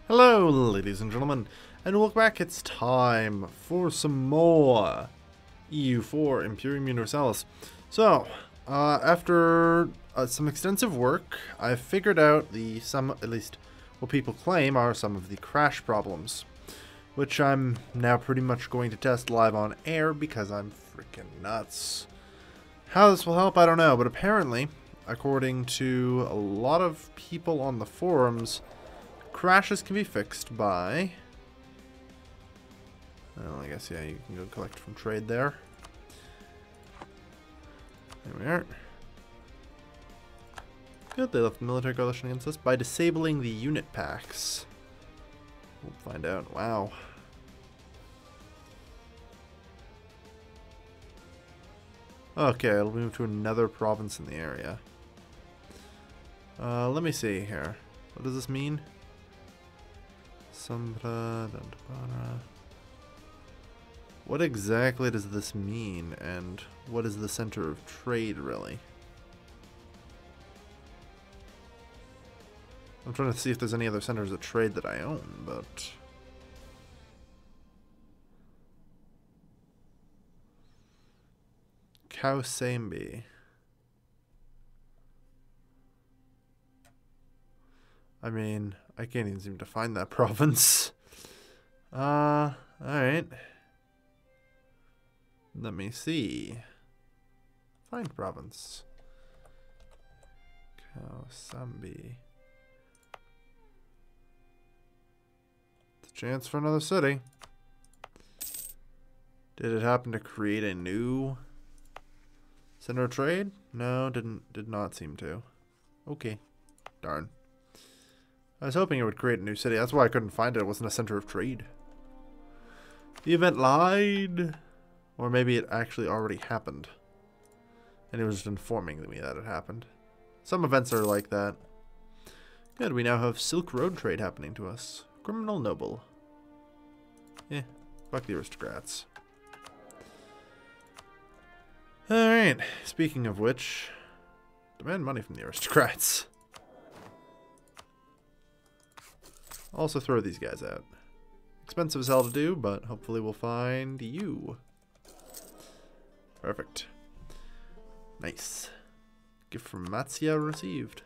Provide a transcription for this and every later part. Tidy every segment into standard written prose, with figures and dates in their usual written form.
Hello, ladies and gentlemen, and welcome back. It's time for some more EU4 Imperium Universalis. So, after some extensive work, I've figured out at least what people claim are some of the crash problems, which I'm now pretty much going to test live on air because I'm freaking nuts. How this will help, I don't know, but apparently, according to a lot of people on the forums, crashes can be fixed by... Well, I guess, yeah, you can go collect from trade there. There we are. Good, they left the military coalition against us by disabling the unit packs. We'll find out. Wow. Okay, I'll move to another province in the area. Let me see here. What does this mean? What exactly does this mean, and what is the center of trade, really? I'm trying to see if there's any other centers of trade that I own, but... Kausambi. I mean, I can't even seem to find that province. Alright. Let me see. Find province. Kausambi. It's a chance for another city. Did it happen to create a new center of trade? No, did not seem to. Okay. Darn. I was hoping it would create a new city. That's why I couldn't find it. It wasn't a center of trade. The event lied. Or maybe it actually already happened. And it was just informing me that it happened. Some events are like that. Good, we now have Silk Road trade happening to us. Criminal noble. Eh, fuck the aristocrats. Alright, speaking of which, demand money from the aristocrats. Also throw these guys out. Expensive as hell to do, but hopefully we'll find you. Perfect. Nice. Gift from Matsia received.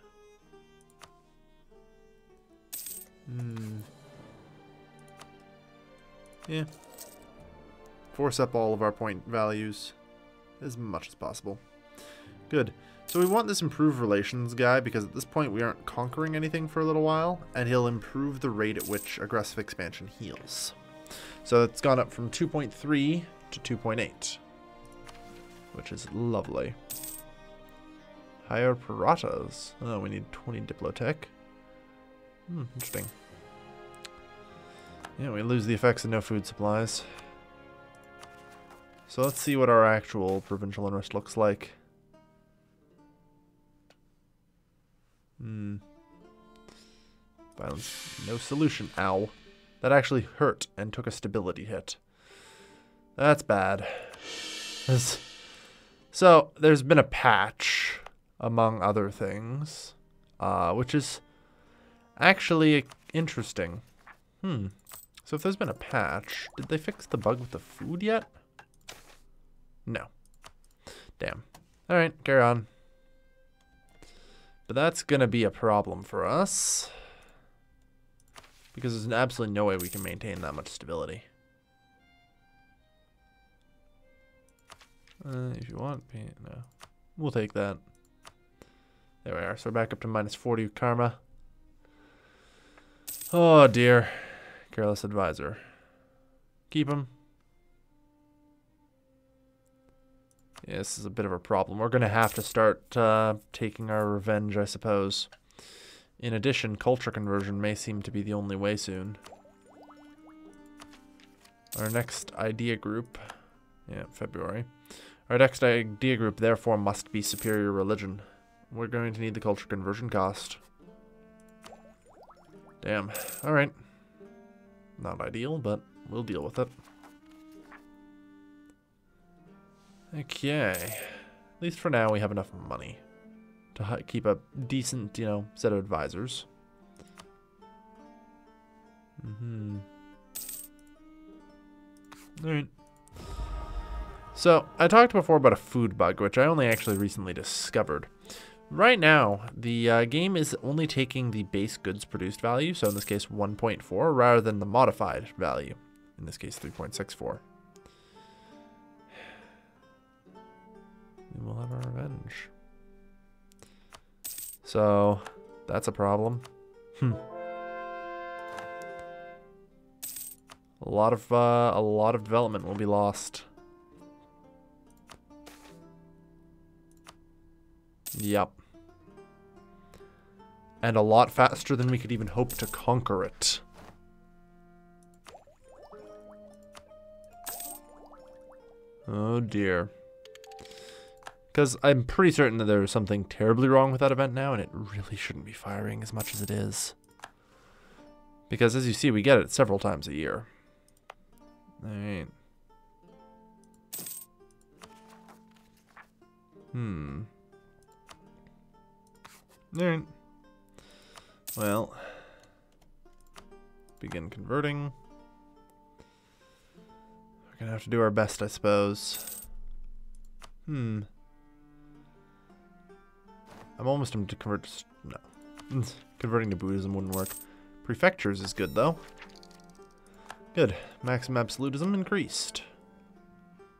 Yeah. Force up all of our point values as much as possible. Good. So we want this improved relations guy because at this point we aren't conquering anything for a little while, and he'll improve the rate at which aggressive expansion heals. So it's gone up from 2.3 to 2.8, which is lovely. Higher Paratas. Oh, we need 20 Diplotech. Interesting. Yeah, we lose the effects of no food supplies. So let's see what our actual provincial unrest looks like. Violence, no solution. Ow. That actually hurt and took a stability hit. That's bad. So, there's been a patch, among other things, which is actually interesting. So if there's been a patch, did they fix the bug with the food yet? No. Damn. Alright, carry on. But that's going to be a problem for us. Because there's absolutely no way we can maintain that much stability. If you want, no. We'll take that. There we are. So we're back up to minus 40 karma. Oh dear. Careless advisor. Keep him. Yeah, this is a bit of a problem. We're going to have to start taking our revenge, I suppose. In addition, culture conversion may seem to be the only way soon. Our next idea group... Yeah, February. Our next idea group, therefore, must be superior religion. We're going to need the culture conversion cost. Damn. Alright. Not ideal, but we'll deal with it. Okay. At least for now, we have enough money to keep a decent, set of advisors. Alright. So, I talked before about a food bug, which I only actually recently discovered. Right now, the game is only taking the base goods produced value, so in this case 1.4, rather than the modified value, in this case 3.64. We will have our revenge. So, that's a problem. A lot of development will be lost. Yep. And a lot faster than we could even hope to conquer it. Oh dear. Because I'm pretty certain that there's something terribly wrong with that event now, and it really shouldn't be firing as much as it is. Because as you see, we get it several times a year. Alright. Alright. Well. Begin converting. We're gonna have to do our best, I suppose. I'm almost tempted to convert. No. Converting to Buddhism wouldn't work. Prefectures is good, though. Good. Maximum absolutism increased.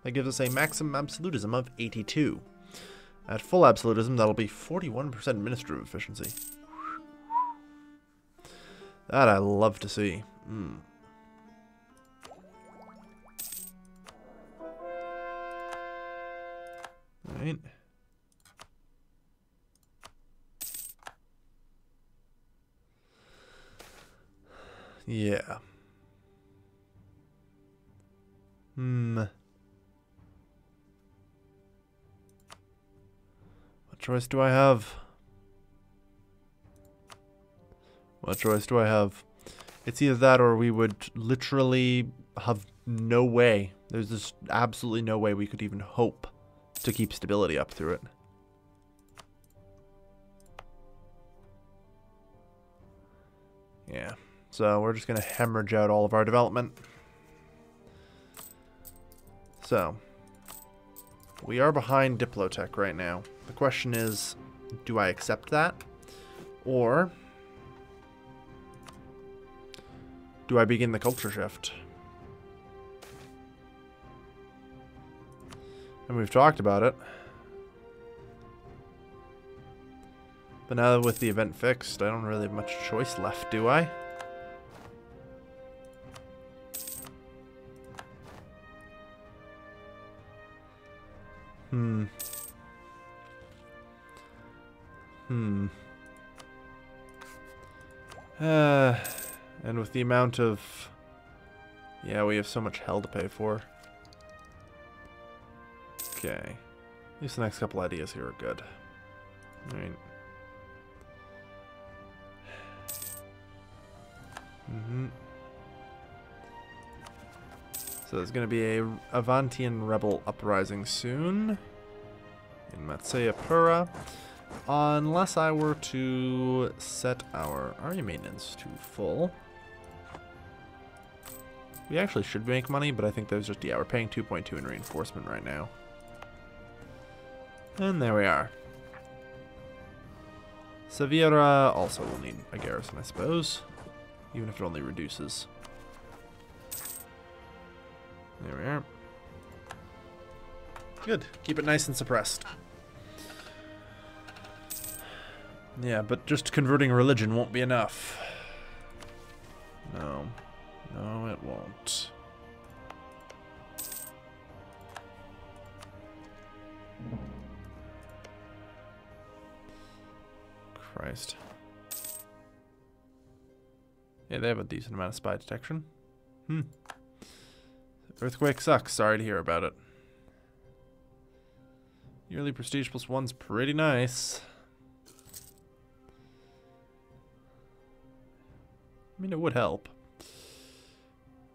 That gives us a maximum absolutism of 82. At full absolutism, that'll be 41% administrative efficiency. That I love to see. Alright. Yeah. What choice do I have? What choice do I have? It's either that or we would literally have no way. There's just absolutely no way we could even hope to keep stability up through it. Yeah. So we're just going to hemorrhage out all of our development. So, we are behind Diplotech right now. The question is, do I accept that? Or do I begin the culture shift? And we've talked about it. But now that with the event fixed, I don't really have much choice left, do I? And with the amount of... Yeah, we have so much hell to pay for. Okay. At least the next couple ideas here are good. Alright. So there's going to be a Avantian rebel uprising soon in Matseyapura, unless I were to set our army maintenance to full. We actually should make money, but I think there's just, yeah, we're paying 2.2 in reinforcement right now. And there we are. Sevilla also will need a garrison, I suppose, even if it only reduces. There we are. Good. Keep it nice and suppressed. Yeah, but just converting religion won't be enough. No. No, it won't. Christ. Yeah, they have a decent amount of spy detection. Earthquake sucks. Sorry to hear about it. Yearly prestige +1's pretty nice. I mean, it would help.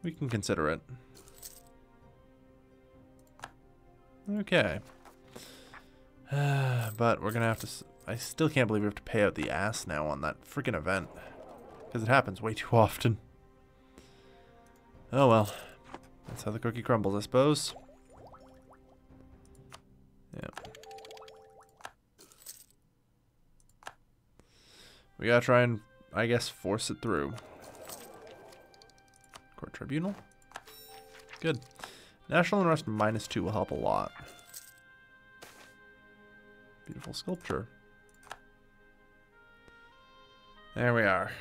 We can consider it. Okay. But we're gonna have to... I still can't believe we have to pay out the ass now on that freaking event. Because it happens way too often. Oh well. That's how the cookie crumbles, I suppose. Yeah. We gotta try and, I guess, force it through. Court Tribunal. Good. National Unrest -2 will help a lot. Beautiful sculpture. There we are.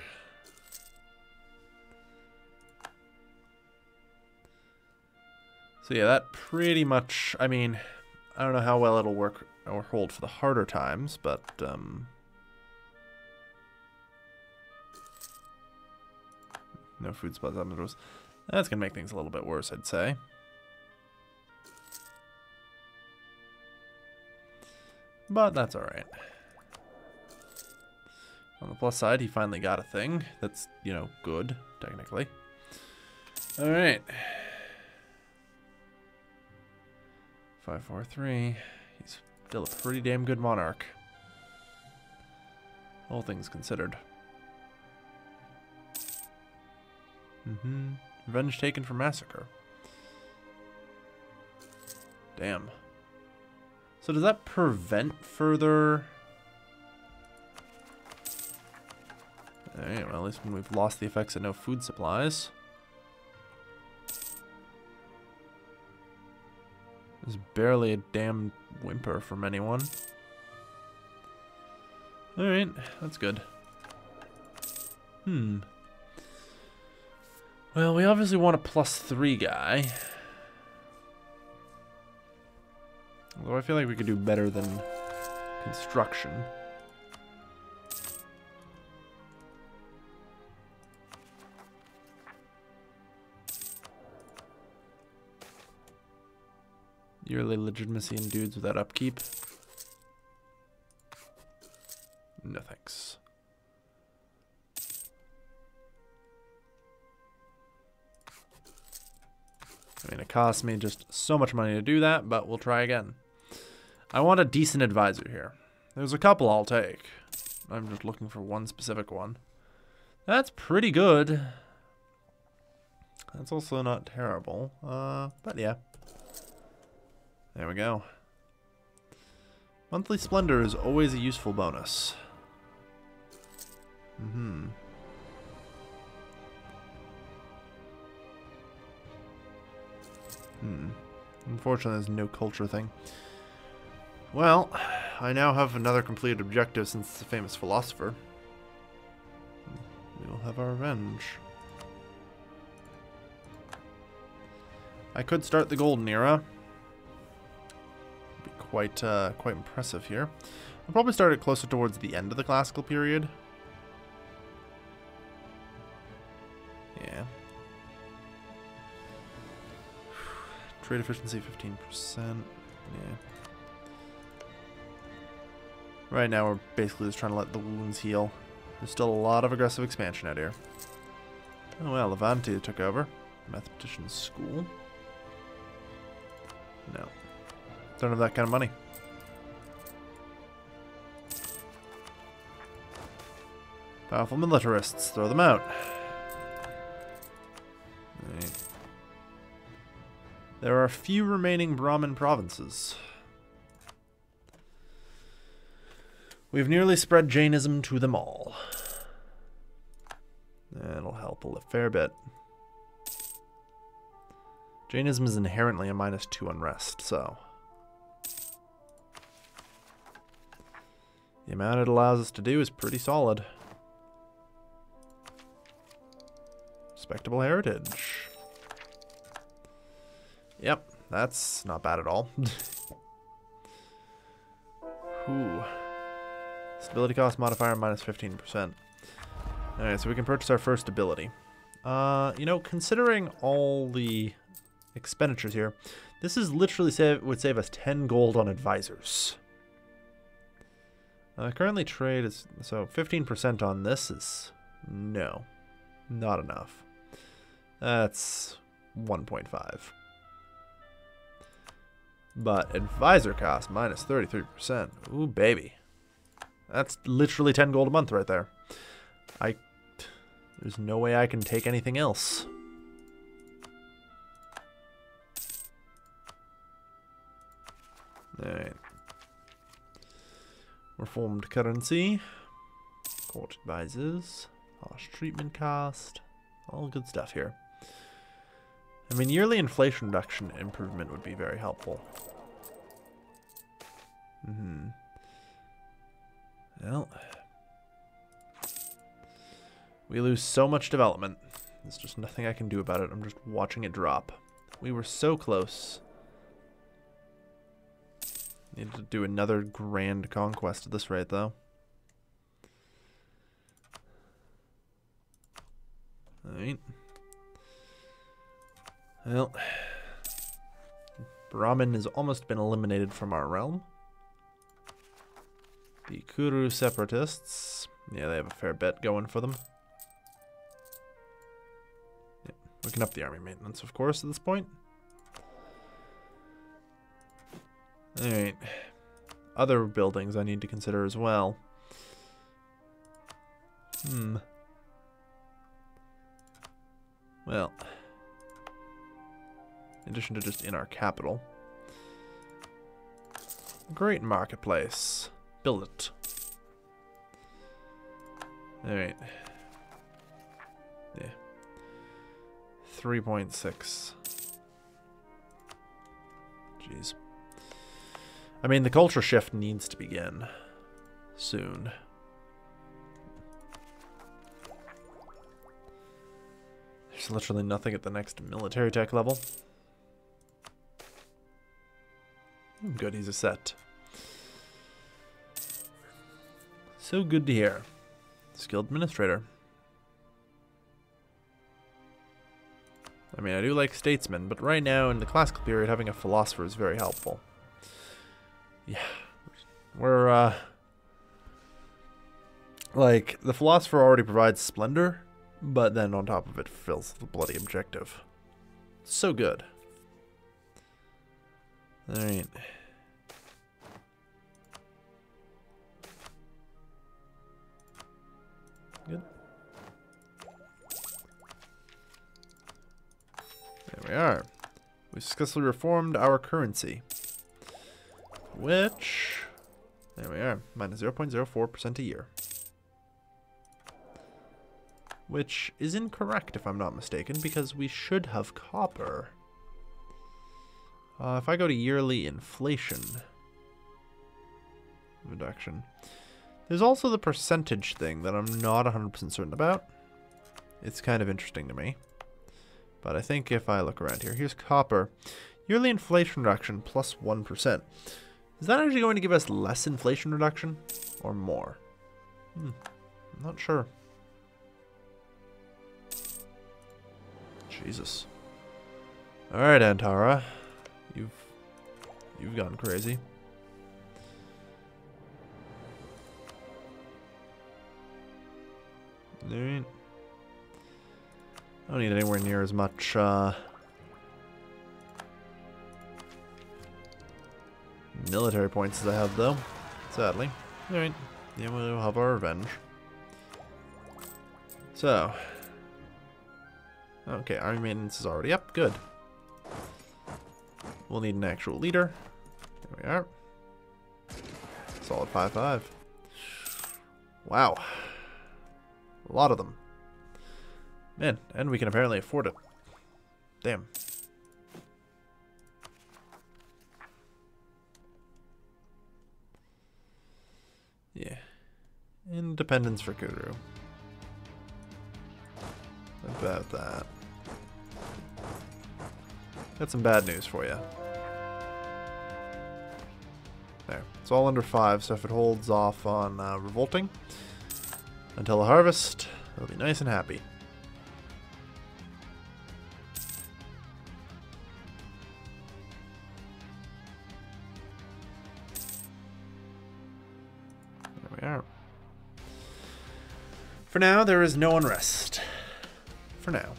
So yeah, that pretty much, I mean, I don't know how well it'll work or hold for the harder times, but no food supplies. That's gonna make things a little bit worse, I'd say. But that's alright. On the plus side, he finally got a thing that's, you know, good, technically. Alright. 543. He's still a pretty damn good monarch. All things considered. Revenge taken for massacre. Damn. So does that prevent further... Alright, well, at least when we've lost the effects of no food supplies. There's barely a damn whimper from anyone. Alright, that's good. Well, we obviously want a +3 guy. Although I feel like we could do better than construction. Yearly legitimacy in dudes without upkeep. No thanks. I mean, it costs me just so much money to do that, but we'll try again. I want a decent advisor here. There's a couple I'll take. I'm just looking for one specific one. That's pretty good. That's also not terrible. But yeah. There we go. Monthly Splendor is always a useful bonus. Unfortunately, there's no culture thing. Well, I now have another completed objective since it's a famous philosopher. We will have our revenge. I could start the Golden Era. Be quite impressive here. I'll probably start it closer towards the end of the classical period. Yeah. Trade efficiency 15%. Yeah. Right now we're basically just trying to let the wounds heal. There's still a lot of aggressive expansion out here. Oh well, Levante took over. Mathematician's school. No. Don't have that kind of money. Powerful militarists. Throw them out. Right. There are a few remaining Brahmin provinces. We've nearly spread Jainism to them all. That'll help a fair bit. Jainism is inherently a -2 unrest, so... the amount it allows us to do is pretty solid. Respectable heritage. Yep, that's not bad at all. Ooh. Stability cost modifier -15%. Alright, so we can purchase our first ability. You know, considering all the expenditures here, this is literally would save us 10 gold on advisors. Currently trade is, so 15% on this is, no, not enough. That's 1.5. But advisor cost -33%. Ooh, baby. That's literally 10 gold a month right there. There's no way I can take anything else. Alright. Reformed currency. Court advisors. Harsh treatment cost. All good stuff here. I mean, yearly inflation reduction improvement would be very helpful. Well, we lose so much development. There's just nothing I can do about it. I'm just watching it drop. We were so close. Need to do another grand conquest at this rate, though. Alright. Well, Brahmin has almost been eliminated from our realm. The Kuru separatists. Yeah, they have a fair bit going for them. Yeah, we can up the army maintenance, of course, at this point. Alright. Other buildings I need to consider as well. Well, in addition to just in our capital. Great marketplace. Build it. Alright. Yeah. 3.6. Jeez. I mean, the culture shift needs to begin soon. There's literally nothing at the next military tech level. Good, he's a set. So good to hear. Skilled administrator. I mean, I do like statesmen, but right now in the classical period, having a philosopher is very helpful. Yeah, we're, like, the philosopher already provides splendor, but then on top of it fulfills the bloody objective. So good. Alright. Good. There we are. We successfully reformed our currency. Which, there we are, minus 0.04% a year. Which is incorrect if I'm not mistaken, because we should have copper. If I go to yearly inflation reduction, there's also the percentage thing that I'm not 100% certain about. It's kind of interesting to me. But I think if I look around here, here's copper. Yearly inflation reduction plus 1%. Is that actually going to give us less inflation reduction or more? I'm not sure. Jesus. All right, Antara, you've gone crazy. All right. I don't need anywhere near as much military points as I have, though, sadly. Alright, yeah, we'll have our revenge. So, okay, army maintenance is already up, good. We'll need an actual leader. There we are. Solid 5-5. Wow. A lot of them. Man, and we can apparently afford it. Damn. Yeah. Independence for Kuru. About that. Got some bad news for you. There. It's all under 5, so if it holds off on revolting until the harvest, it'll be nice and happy. There we are. For now, there is no unrest. For now.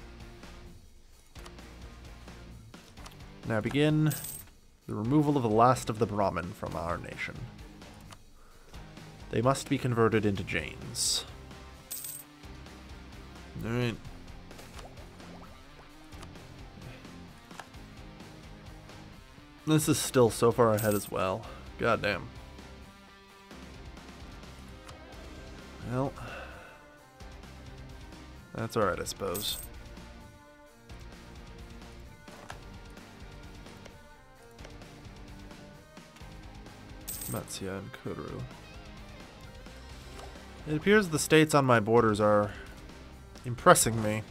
Now begin the removal of the last of the Brahmin from our nation. They must be converted into Jains. Alright. This is still so far ahead as well. God damn. Well, that's alright, I suppose. Matsia and Kuru. It appears the states on my borders are impressing me.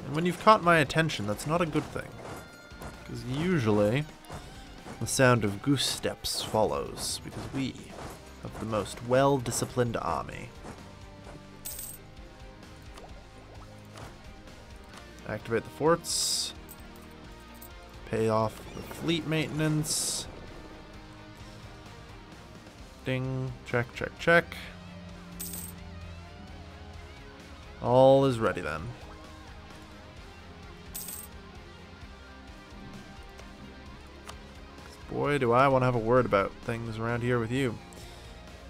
And when you've caught my attention, that's not a good thing. Because usually, the sound of goose steps follows, because we have the most well-disciplined army. Activate the forts. Pay off the fleet maintenance. Ding. Check, check, check. All is ready then. Boy, do I want to have a word about things around here with you.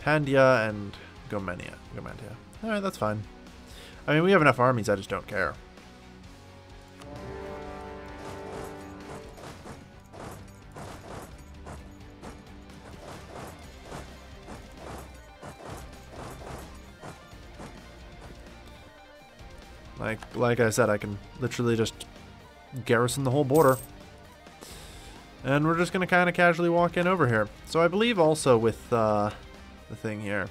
Pandya and Gomantia. Alright, that's fine. I mean, we have enough armies, I just don't care. Like I said, I can literally just garrison the whole border. And we're just going to kind of casually walk in over here. So I believe also with the thing here,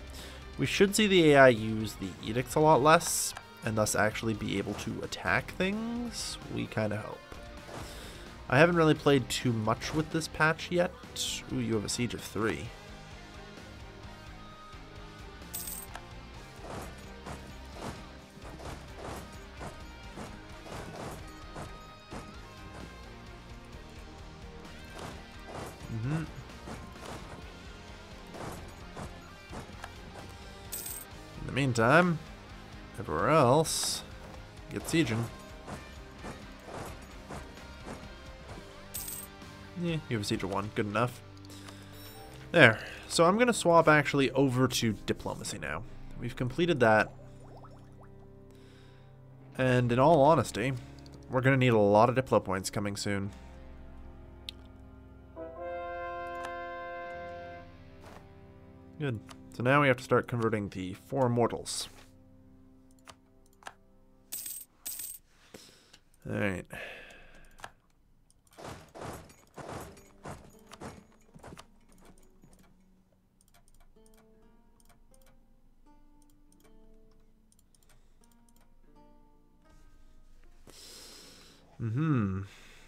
we should see the AI use the edicts a lot less, and thus actually be able to attack things. We kind of hope. I haven't really played too much with this patch yet. Ooh, you have a siege of 3. In the meantime, everywhere else, get sieging. Yeah, you have a siege of 1. Good enough. There. So I'm going to swap actually over to diplomacy now. We've completed that. And in all honesty, we're going to need a lot of diplo points coming soon. Good. So now we have to start converting the 4 mortals. Alright.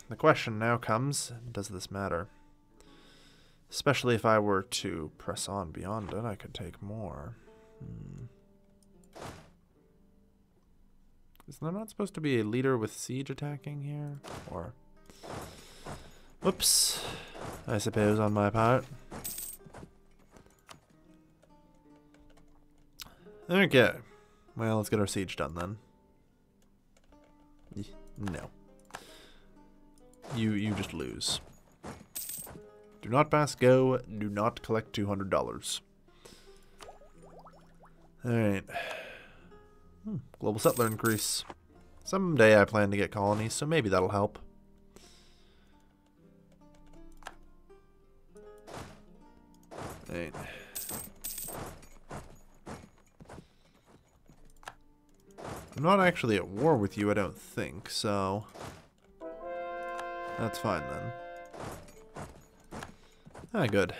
The question now comes, does this matter? Especially if I were to press on beyond it, I could take more. Is there not supposed to be a leader with siege attacking here? Or... Whoops. I suppose on my part. Okay. Well, let's get our siege done then. No. You just lose. Do not pass go. Do not collect $200. Alright. Global settler increase. Someday I plan to get colonies, so maybe that'll help. Alright. I'm not actually at war with you, I don't think, so... That's fine then. Ah, good.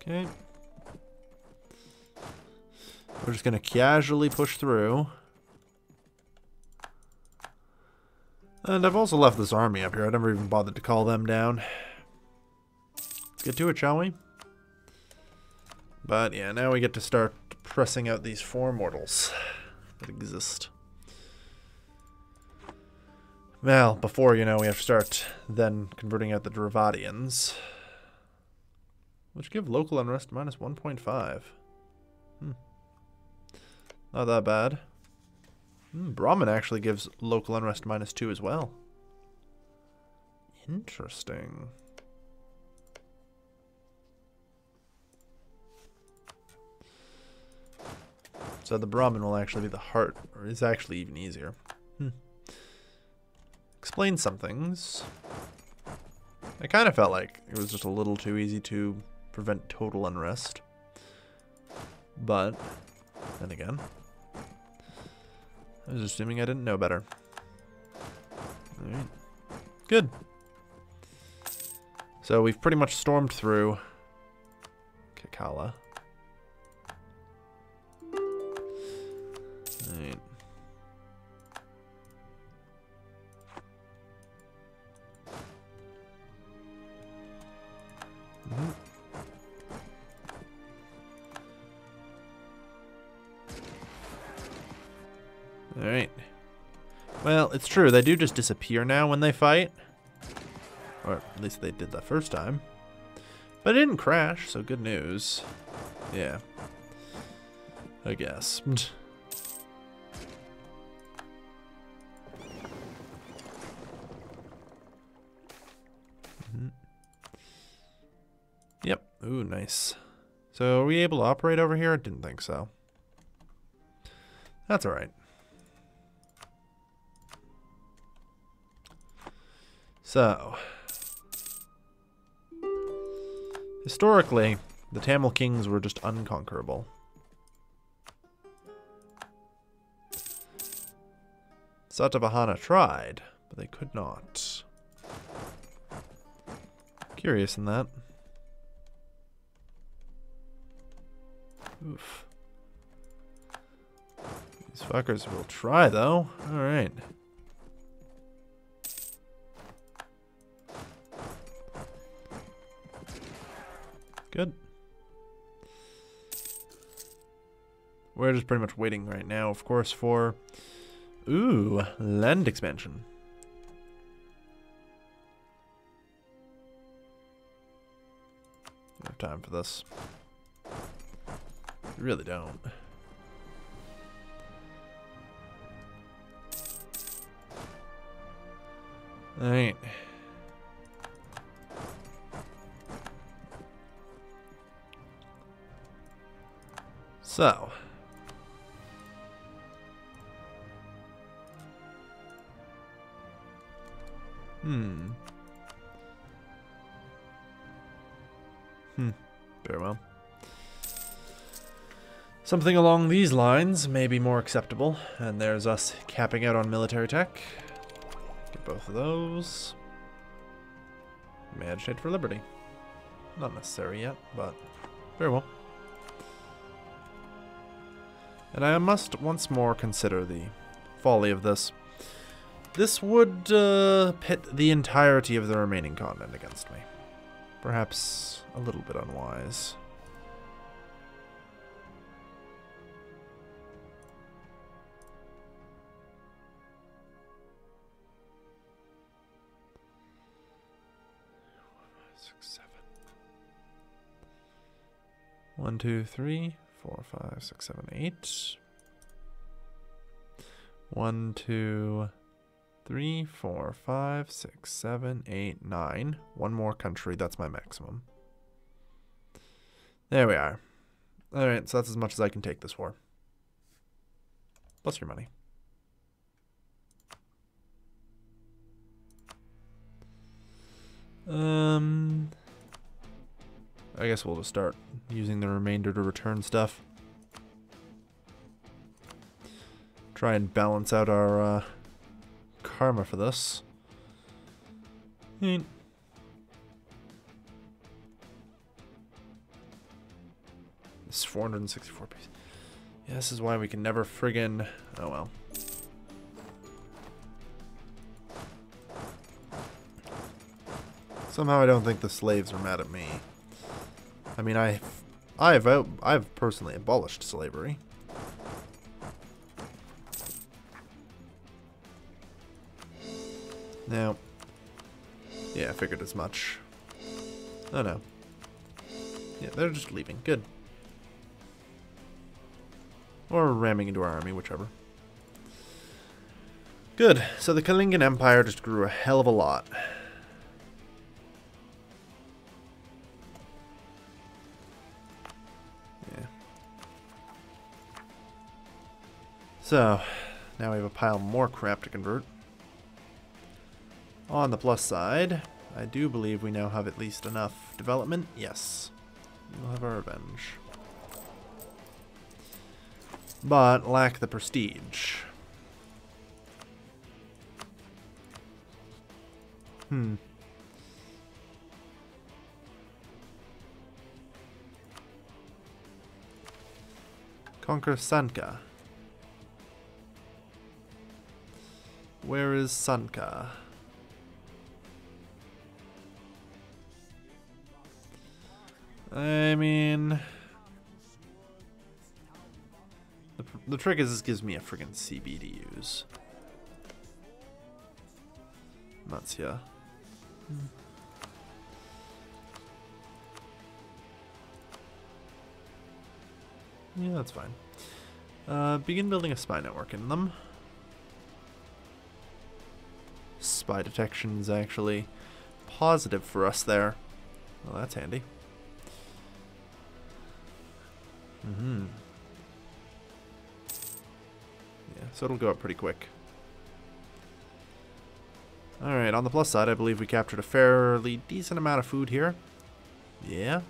Okay. We're just gonna casually push through. And I've also left this army up here. I never even bothered to call them down. Let's get to it, shall we? But yeah, now we get to start pressing out these 4 mortals that exist. Well, before, you know, we have to start then converting out the Dravadians, which give local unrest minus 1.5. Not that bad. Brahmin actually gives local unrest minus 2 as well. Interesting. So the Brahmin will actually be the heart, or is actually even easier. Explain some things. I kind of felt like it was just a little too easy to prevent total unrest. But, then again, I was assuming I didn't know better. Alright. Good. So we've pretty much stormed through Kakala. Alright. Alright. Well, it's true. They do just disappear now when they fight. Or at least they did the first time. But it didn't crash, so good news. Yeah. I guess. Yep. Ooh, nice. So are we able to operate over here? I didn't think so. That's alright. So, historically, the Tamil kings were just unconquerable. Satavahana tried, but they could not. Curious in that. Oof. These fuckers will try, though. Alright. Good. We're just pretty much waiting right now, of course, for... Ooh, land expansion. We have time for this. We really don't. Alright. So. Very well. Something along these lines may be more acceptable. And there's us capping out on military tech. Get both of those. Agitate for liberty. Not necessary yet, but very well. And I must once more consider the folly of this. This would pit the entirety of the remaining continent against me. Perhaps a little bit unwise. One, two, three, 4, 5, 6, 7, 8. 1, 2, 3, 4, 5, 6, 7, 8, 9. One more country. That's my maximum. There we are. Alright, so that's as much as I can take this war. Plus your money. I guess we'll just start using the remainder to return stuff. Try and balance out our karma for this. It's 464 pieces. Yeah, this is why we can never friggin'... Oh well. Somehow I don't think the slaves are mad at me. I mean, I've personally abolished slavery. Now, yeah, I figured as much. Oh no. Yeah, they're just leaving. Good. Or ramming into our army, whichever. Good. So the Kalingan Empire just grew a hell of a lot. So, now we have a pile more crap to convert. On the plus side, I do believe we now have at least enough development. Yes. We'll have our revenge. But lack the prestige. Conquer Sanka. Where is Sanka? I mean, the trick is this gives me a friggin' CB to use. Nuts, yeah. Yeah, that's fine. Begin building a spy network in them. Spy detection is actually positive for us there. Well, that's handy. Yeah, so it'll go up pretty quick. Alright, on the plus side, I believe we captured a fairly decent amount of food here. Yeah.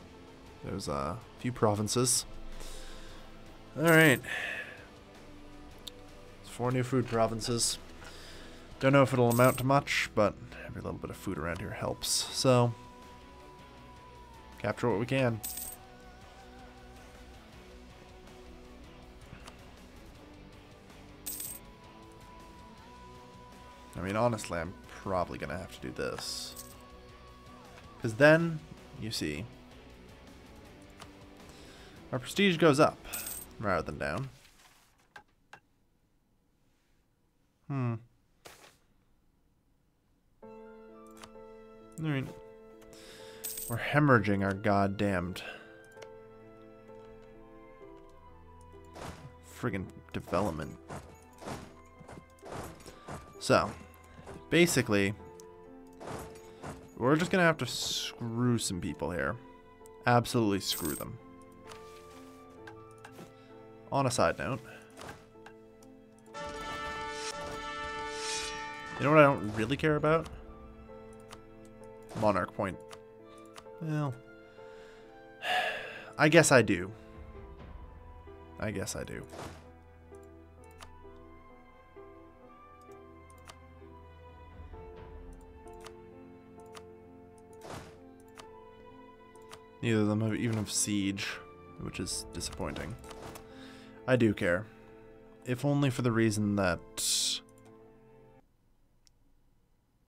There's a few provinces. Alright. 4 new food provinces. Don't know if it'll amount to much, but every little bit of food around here helps. So, capture what we can. I mean, honestly, I'm probably going to have to do this. Because then, you see, our prestige goes up rather than down. Alright. We're hemorrhaging our goddamned friggin' development. So, basically, we're just gonna have to screw some people here. Absolutely screw them. On a side note, you know what I don't really care about? Monarch point. Well, I guess I do. I guess I do. Neither of them have even have siege, which is disappointing. I do care. If only for the reason that